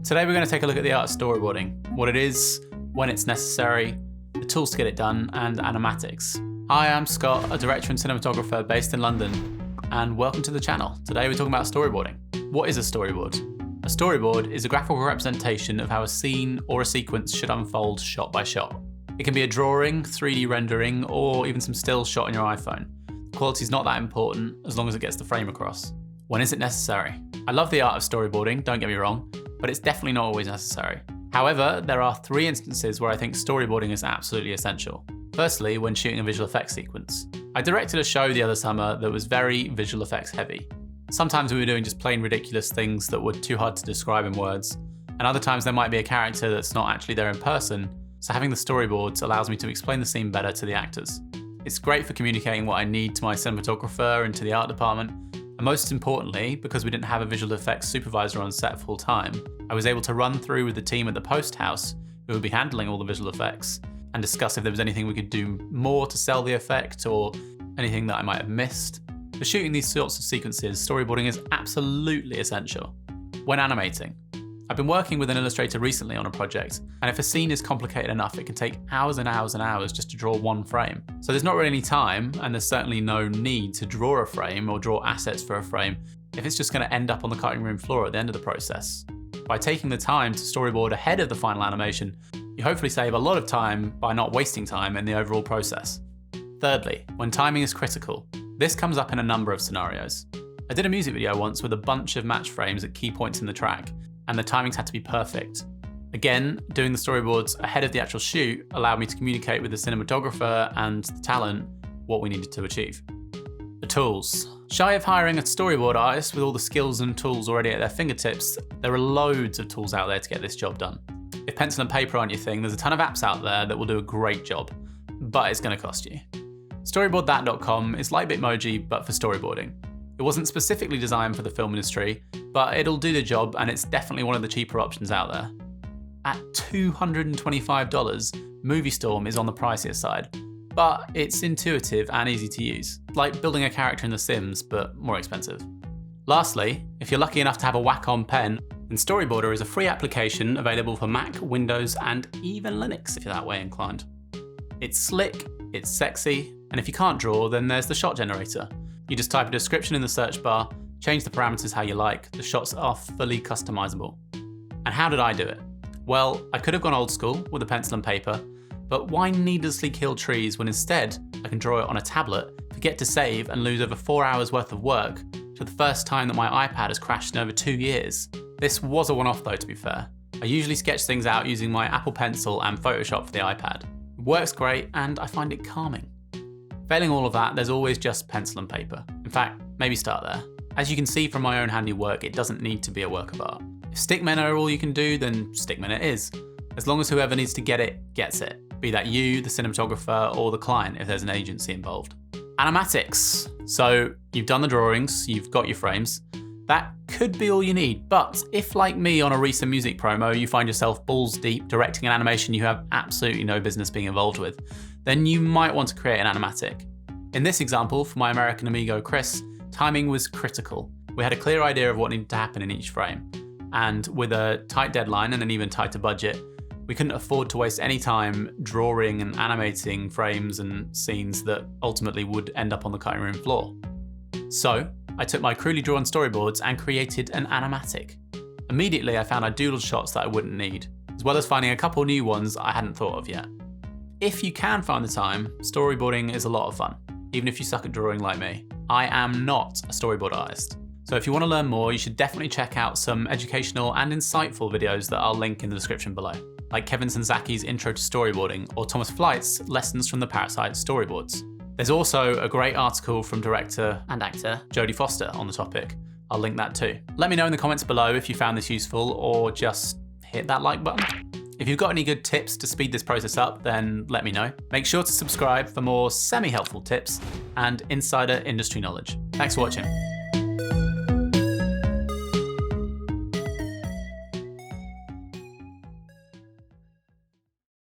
Today we're going to take a look at the art of storyboarding, what it is, when it's necessary, the tools to get it done, and animatics. Hi, I'm Scott, a director and cinematographer based in London, and welcome to the channel. Today we're talking about storyboarding. What is a storyboard? A storyboard is a graphical representation of how a scene or a sequence should unfold shot by shot. It can be a drawing, 3D rendering, or even some stills shot on your iPhone. The quality's not that important as long as it gets the frame across. When is it necessary? I love the art of storyboarding, don't get me wrong, but it's definitely not always necessary. However, there are 3 instances where I think storyboarding is absolutely essential. Firstly, when shooting a visual effects sequence. I directed a show the other summer that was very visual effects heavy. Sometimes we were doing just plain ridiculous things that were too hard to describe in words, and other times there might be a character that's not actually there in person, so having the storyboards allows me to explain the scene better to the actors. It's great for communicating what I need to my cinematographer and to the art department, and most importantly, because we didn't have a visual effects supervisor on set full time, I was able to run through with the team at the post house, who would be handling all the visual effects, and discuss if there was anything we could do more to sell the effect or anything that I might have missed. For shooting these sorts of sequences, storyboarding is absolutely essential. When animating, I've been working with an illustrator recently on a project, and if a scene is complicated enough, it can take hours and hours and hours just to draw one frame. So there's not really any time, and there's certainly no need to draw a frame or draw assets for a frame if it's just going to end up on the cutting room floor at the end of the process. By taking the time to storyboard ahead of the final animation, you hopefully save a lot of time by not wasting time in the overall process. Thirdly, when timing is critical. This comes up in a number of scenarios. I did a music video once with a bunch of match frames at key points in the track, and the timings had to be perfect. Again, doing the storyboards ahead of the actual shoot allowed me to communicate with the cinematographer and the talent what we needed to achieve. The tools. Shy of hiring a storyboard artist with all the skills and tools already at their fingertips, there are loads of tools out there to get this job done. If pencil and paper aren't your thing, there's a ton of apps out there that will do a great job, but it's going to cost you. Storyboardthat.com is like Bitmoji, but for storyboarding. It wasn't specifically designed for the film industry, but it'll do the job, and it's definitely one of the cheaper options out there. At $225, MovieStorm is on the pricier side, but it's intuitive and easy to use, like building a character in The Sims, but more expensive. Lastly, if you're lucky enough to have a Wacom pen, then Storyboarder is a free application available for Mac, Windows, and even Linux if you're that way inclined. It's slick, it's sexy, and if you can't draw, then there's the shot generator. You just type a description in the search bar, change the parameters how you like, the shots are fully customizable. And how did I do it? Well, I could have gone old school with a pencil and paper, but why needlessly kill trees when instead I can draw it on a tablet, forget to save, and lose over 4 hours worth of work for the first time that my iPad has crashed in over 2 years. This was a one-off though, to be fair. I usually sketch things out using my Apple Pencil and Photoshop for the iPad. It works great, and I find it calming. Failing all of that, there's always just pencil and paper. In fact, maybe start there. As you can see from my own handiwork, it doesn't need to be a work of art. If stickmen are all you can do, then stickmen it is. As long as whoever needs to get it, gets it. Be that you, the cinematographer, or the client if there's an agency involved. Animatics. So you've done the drawings, you've got your frames. That could be all you need, but if like me on a recent music promo, you find yourself balls deep directing an animation you have absolutely no business being involved with, then you might want to create an animatic. In this example, for my American amigo Chris, timing was critical. We had a clear idea of what needed to happen in each frame, and with a tight deadline and an even tighter budget, we couldn't afford to waste any time drawing and animating frames and scenes that ultimately would end up on the cutting room floor. So, I took my crudely drawn storyboards and created an animatic. Immediately I found I doodled shots that I wouldn't need, as well as finding a couple new ones I hadn't thought of yet. If you can find the time, storyboarding is a lot of fun, even if you suck at drawing like me. I am not a storyboard artist, so if you want to learn more, you should definitely check out some educational and insightful videos that I'll link in the description below, like Kevin Senzaki's Intro to Storyboarding or Thomas Flight's Lessons from the Parasite Storyboards. There's also a great article from director and actor Jodie Foster on the topic. I'll link that too. Let me know in the comments below if you found this useful, or just hit that like button. If you've got any good tips to speed this process up, then let me know. Make sure to subscribe for more semi-helpful tips and insider industry knowledge. Thanks for watching.